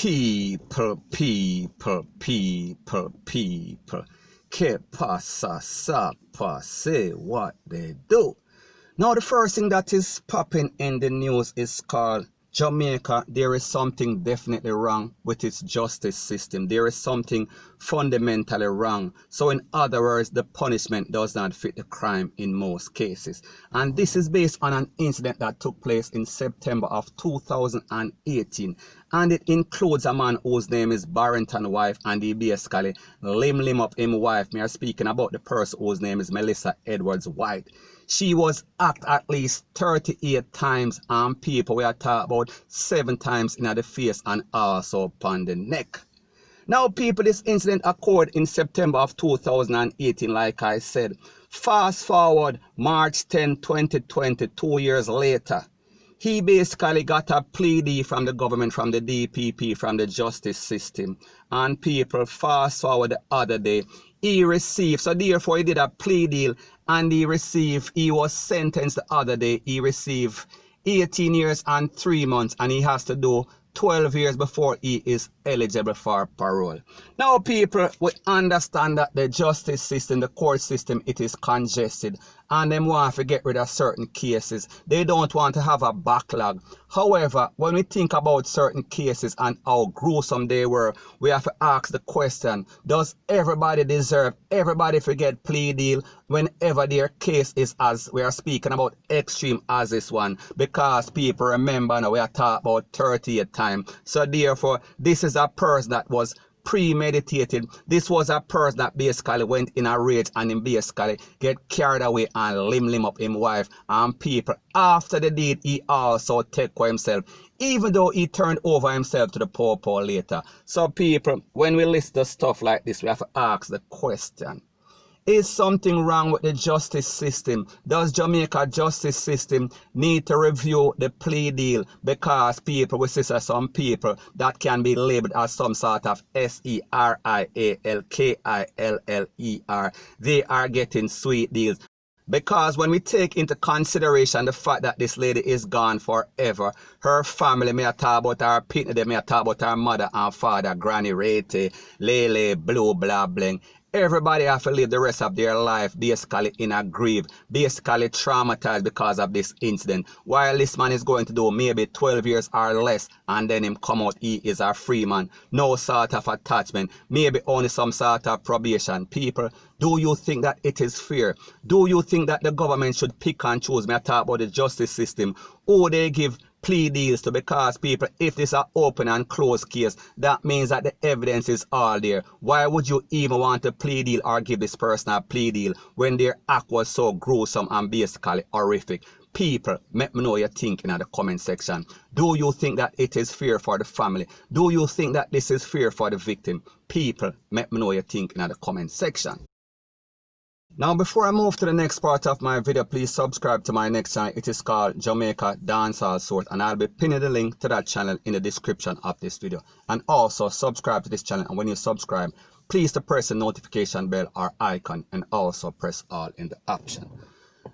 People. Que pasa, sapa, say what they do. Now the first thing that is popping in the news is called Jamaica. There is something definitely wrong with its justice system. There is something fundamentally wrong. So in other words, the punishment does not fit the crime in most cases. And this is based on an incident that took place in September of 2018. And it includes a man whose name is Barrington wife, and he basically lim up him wife. We are speaking about the person whose name is Melissa Edwards White. She was hacked at least 38 times, and people we are talking about 7 times in the face and also upon the neck. Now people, this incident occurred in September of 2018, like I said. Fast forward March 10, 2020, 2 years later. He basically got a plea deal from the government, from the DPP, from the justice system. And people, fast forward the other day, he received, so therefore he did a plea deal, and he was sentenced the other day. He received 18 years and 3 months, and he has to do 12 years before he is eligible for parole. Now people, we understand that the justice system, the court system, it is congested, and them want to get rid of certain cases. They don't want to have a backlog. However, when we think about certain cases and how gruesome they were, we have to ask the question, does everybody deserve everybody to get plea deal whenever their case is, as we are speaking about, extreme as this one? Because people, remember now, we are talking about 38 times. So therefore, this is a person that was premeditated. This was a person that basically went in a rage and him basically get carried away and lim up him wife. And people, after the deed, he also take for himself, even though he turned over himself to the P0L later. So people, when we list the stuff like this, we have to ask the question, is something wrong with the justice system? Does Jamaica justice system need to review the plea deal? Because people, we see some people that can be labeled as some sort of SERIALKILLER. They are getting sweet deals. Because when we take into consideration the fact that this lady is gone forever, her family, may talk about her pitney, they may talk about her mother and father, Granny Rete, Lele, Blue, blah, bling. Everybody have to live the rest of their life basically in a grief, basically traumatized because of this incident. While this man is going to do maybe 12 years or less, and then him come out, he is a free man. No sort of attachment, maybe only some sort of probation. People, do you think that it is fair? Do you think that the government should pick and choose? May I talk about the justice system, or they give plea deals to? Because people, if this is an open and closed case, that means that the evidence is all there. Why would you even want a plea deal or give this person a plea deal when their act was so gruesome and basically horrific? People, let me know your thinking in the comment section. Do you think that it is fair for the family? Do you think that this is fair for the victim? People, let me know your thinking in the comment section. Now before I move to the next part of my video, please subscribe to my next channel. It is called Jamaica Dancehall Source, and I'll be pinning the link to that channel in the description of this video. And also subscribe to this channel, and when you subscribe, please to press the notification bell or icon, and also press all in the option.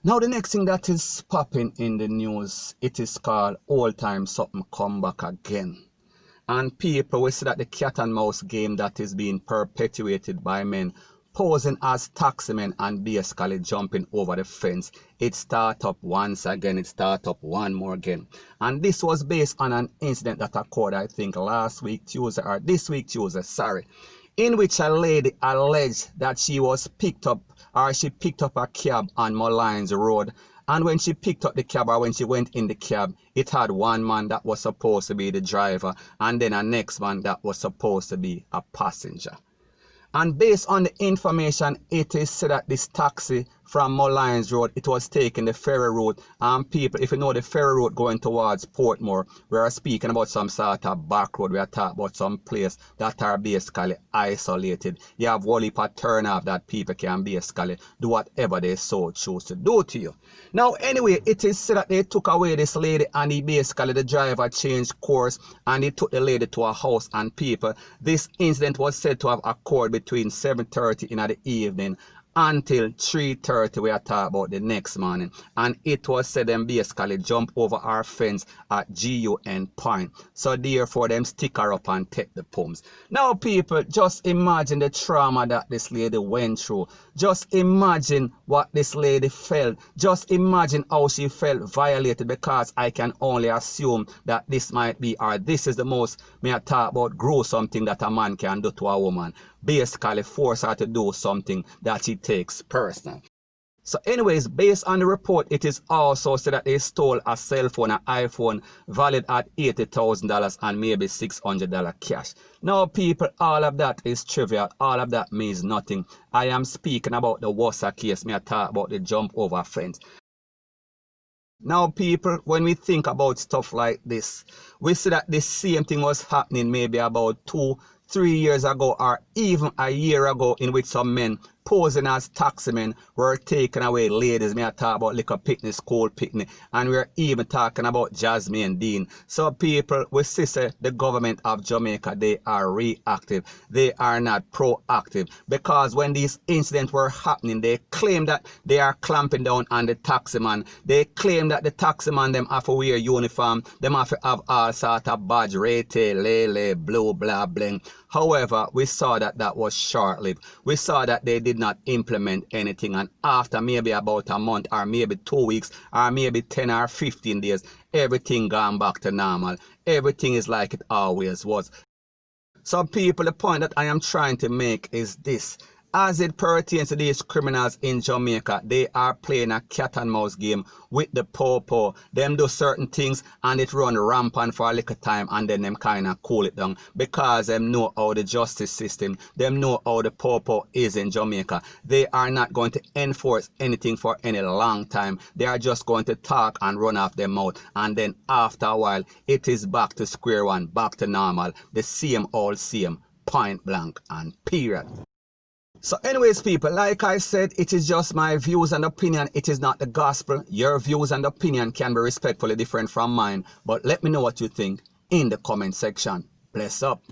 Now the next thing that is popping in the news, it is called Old Time Something Come Back Again. And people, we see that the cat and mouse game that is being perpetuated by men posing as taximen and basically jumping over the fence, it start up once again, it start up one more again. And this was based on an incident that occurred, I think last week Tuesday, or this week Tuesday, sorry, in which a lady alleged that she was picked up, or she picked up a cab on Mullines Road. And when she picked up the cab, or when she went in the cab, it had one man that was supposed to be the driver, and then a next man that was supposed to be a passenger. And based on the information, it is said that this taxi from Mullines Road, it was taking the ferry route. And people, if you know the ferry route going towards Portmore, we are speaking about some sort of back road. We are talking about some place that are basically isolated. You have one heap of turn off that people can basically do whatever they so choose to do to you. Now anyway, it is said that they took away this lady, and the driver changed course, and he took the lady to a house. And people, this incident was said to have occurred between 7:30 in the evening until 3:30 we are talking about the next morning, and it was said them basically jump over our fence at GUN point, so therefore them stick her up and take the pumps. Now people, just imagine the trauma that this lady went through. Just imagine what this lady felt. Just imagine how she felt violated, because I can only assume that this might be, or this is the most, may I talk about, gruesome thing that a man can do to a woman. Basically force her to do something that she takes personal. So anyways, based on the report, it is also said that they stole a cell phone, an iPhone, valued at $80,000 and maybe $600 cash. Now people, all of that is trivial. All of that means nothing. I am speaking about the Worcester case. Me I talk about the jump over fence. Now people, when we think about stuff like this, we see that the same thing was happening maybe about 2-3 years ago, or even a year ago, in which some men posing as taximen were taking away ladies. May I talk about liquor picnic, school picnic, and we're even talking about Jasmine Dean. So people, we see the government of Jamaica, they are reactive. They are not proactive, because when these incidents were happening, they claim that they are clamping down on the taximan. They claim that the taximan them have to wear uniform, them have to have all sort of badge, rate, lele, blue, blah, bling. However, we saw that that was short-lived. We saw that they did not implement anything, and after maybe about a month, or maybe 2 weeks, or maybe 10 or 15 days, everything gone back to normal. Everything is like it always was. So people, the point that I am trying to make is this. As it pertains to these criminals in Jamaica, they are playing a cat and mouse game with the po-po. Them do certain things and it run rampant for a little time, and then them kind of cool it down, because them know how the justice system, them know how the po-po is in Jamaica. They are not going to enforce anything for any long time. They are just going to talk and run off their mouth, and then after a while, it is back to square one, back to normal. The same old same, point blank and period. So anyways people, like I said, it is just my views and opinion. It is not the gospel. Your views and opinion can be respectfully different from mine, but let me know what you think in the comment section. Bless up.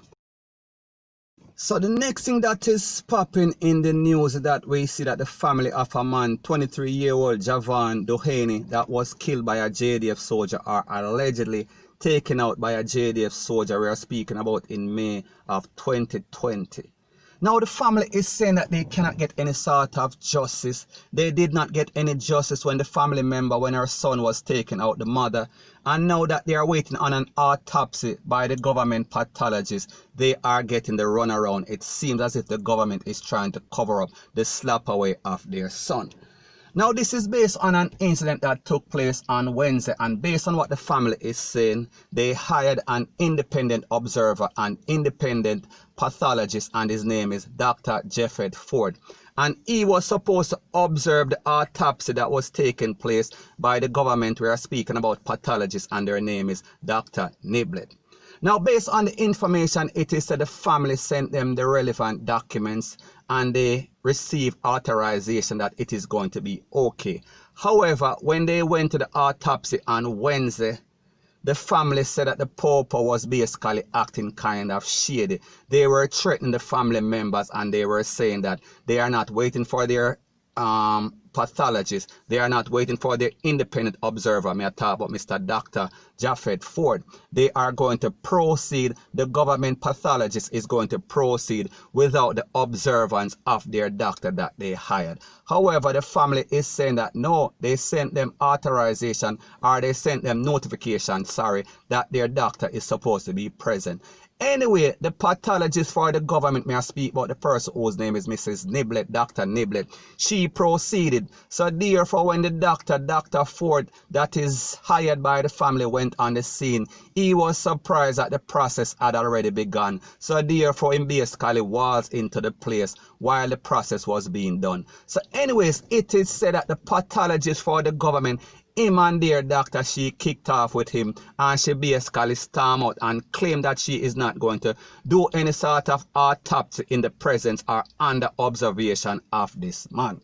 So the next thing that is popping in the news is that we see that the family of a man, 23-year-old Javon Doheny, that was killed by a JDF soldier, or allegedly taken out by a JDF soldier, we are speaking about in May of 2020. Now the family is saying that they cannot get any sort of justice. They did not get any justice when the family member, when her son was taken out, the mother. And now that they are waiting on an autopsy by the government pathologist, they are getting the runaround. It seems as if the government is trying to cover up the slap away of their son. Now this is based on an incident that took place on Wednesday, and based on what the family is saying, they hired an independent observer, an independent pathologist, and his name is Dr. Jeffrey Ford. And he was supposed to observe the autopsy that was taking place by the government. We are speaking about pathologists, and their name is Dr. Niblet. Now, based on the information, it is that the family sent them the relevant documents and they received authorization that it is going to be okay. However, when they went to the autopsy on Wednesday, the family said that the Popo was basically acting kind of shady. They were threatening the family members, and they were saying that they are not waiting for their pathologist. They are not waiting for the independent observer. May I talk about Mr. Dr. Japheth Ford. They are going to proceed. The government pathologist is going to proceed without the observance of their doctor that they hired. However, the family is saying that no, they sent them authorization, or they sent them notification, sorry, that their doctor is supposed to be present. Anyway, the pathologist for the government, may I speak about the person whose name is Mrs. Niblet, Dr. Niblet, she proceeded. So therefore, when the doctor, Dr. Ford, that is hired by the family, went on the scene, he was surprised that the process had already begun. So therefore, he basically waltzed into the place while the process was being done. So anyways, it is said that the pathologist for the government, him and their doctor, she kicked off with him, and she basically stormed out and claimed that she is not going to do any sort of autopsy in the presence or under observation of this man.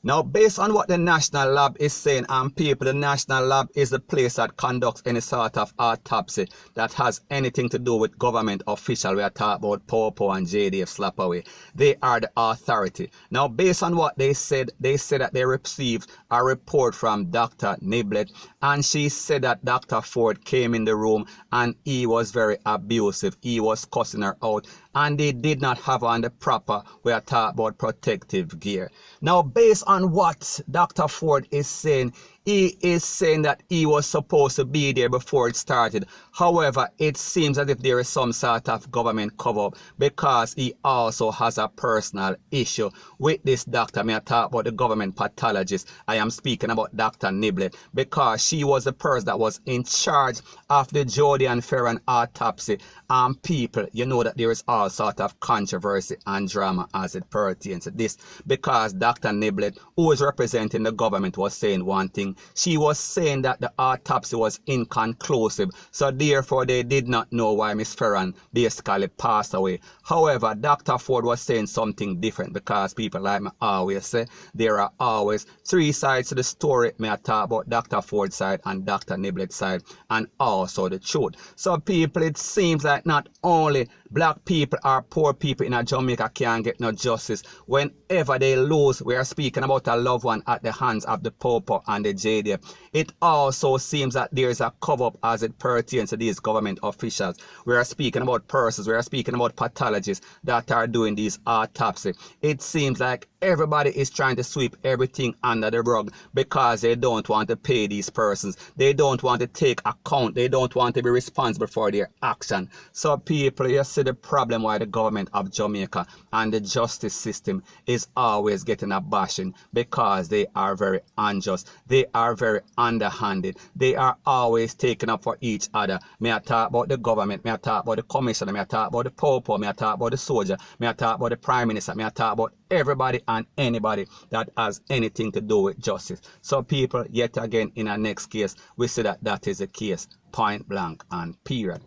Now, based on what the National Lab is saying, and people, the National Lab is the place that conducts any sort of autopsy that has anything to do with government official. We are talking about P0L and JDF Slapaway. They are the authority. Now, based on what they said that they received a report from Dr. Niblett, and she said that Dr. Ford came in the room and he was very abusive. He was cussing her out, and they did not have on the proper, we are talking about protective gear. Now, based on what Dr. Ford is saying, he is saying that he was supposed to be there before it started. However, it seems as if there is some sort of government cover-up, because he also has a personal issue with this doctor. May I talk about the government pathologist? I am speaking about Dr. Niblett, because she was the person that was in charge of the Jody and Ferran autopsy. And people, you know that there is all sort of controversy and drama as it pertains to this, because Dr. Niblett, who is representing the government, was saying one thing. She was saying that the autopsy was inconclusive, so therefore they did not know why Miss Ferran basically passed away. However, Dr. Ford was saying something different, because people like me always say, there are always three sides to the story. May I talk about Dr. Ford's side and Dr. Niblett's side, and also the truth. So people, it seems like not only black people or poor people in Jamaica can't get no justice. Whenever they lose, we are speaking about a loved one at the hands of the P0L and the JDF. It also seems that there is a cover-up as it pertains to these government officials. We are speaking about persons, we are speaking about pathologists that are doing these autopsies. It seems like everybody is trying to sweep everything under the rug, because they don't want to pay these persons. They don't want to take account. They don't want to be responsible for their action. So people, you see the problem why the government of Jamaica and the justice system is always getting a bashing, because they are very unjust. They are very underhanded. They are always taking up for each other. May I talk about the government? May I talk about the commissioner? May I talk about the P0L? May I talk about the soldier? May I talk about the prime minister? May I talk about everybody and anybody that has anything to do with justice? So people, yet again, in our next case, we see that that is the case, point blank and period.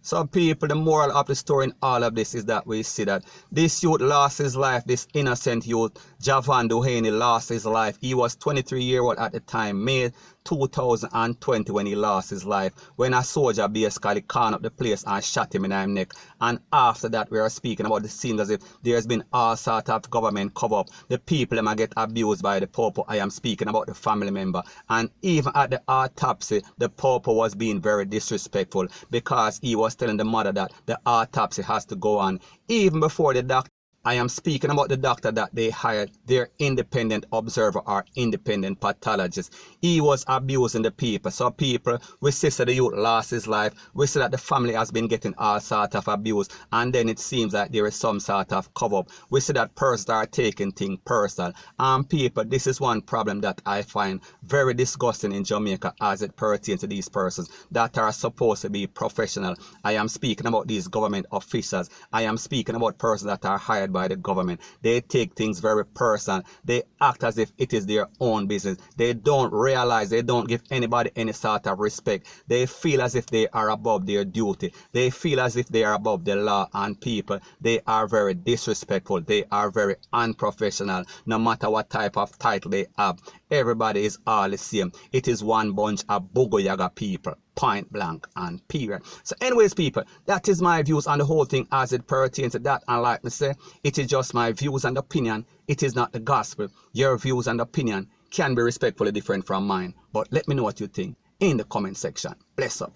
So people, the moral of the story in all of this is that we see that this youth lost his life, this innocent youth, Javan Duhaney, lost his life. He was 23 years old at the time, May 2020, when he lost his life, when a soldier basically conned up the place and shot him in the neck. And after that, we are speaking about the scene as if there's been all sort of government cover-up. The people might get abused by the P0L. I am speaking about the family member. And even at the autopsy, the P0L was being very disrespectful, because he was telling the mother that the autopsy has to go on even before the doctor. I am speaking about the doctor that they hired, their independent observer or independent pathologist. He was abusing the people. So people, we see that the youth lost his life. We see that the family has been getting all sort of abuse. And then it seems like there is some sort of cover-up. We see that persons are taking things personal. And people, this is one problem that I find very disgusting in Jamaica as it pertains to these persons that are supposed to be professional. I am speaking about these government officials. I am speaking about persons that are hired by the government. They take things very personal. They act as if it is their own business. They don't realize, they don't give anybody any sort of respect. They feel as if they are above their duty. They feel as if they are above the law, and people, they are very disrespectful. They are very unprofessional. No matter what type of title they have, everybody is all the same. It is one bunch of Bugoyaga people. Point blank and period. So anyways, people, that is my views on the whole thing as it pertains to that. And like me say, it is just my views and opinion. It is not the gospel. Your views and opinion can be respectfully different from mine. But let me know what you think in the comment section. Bless up.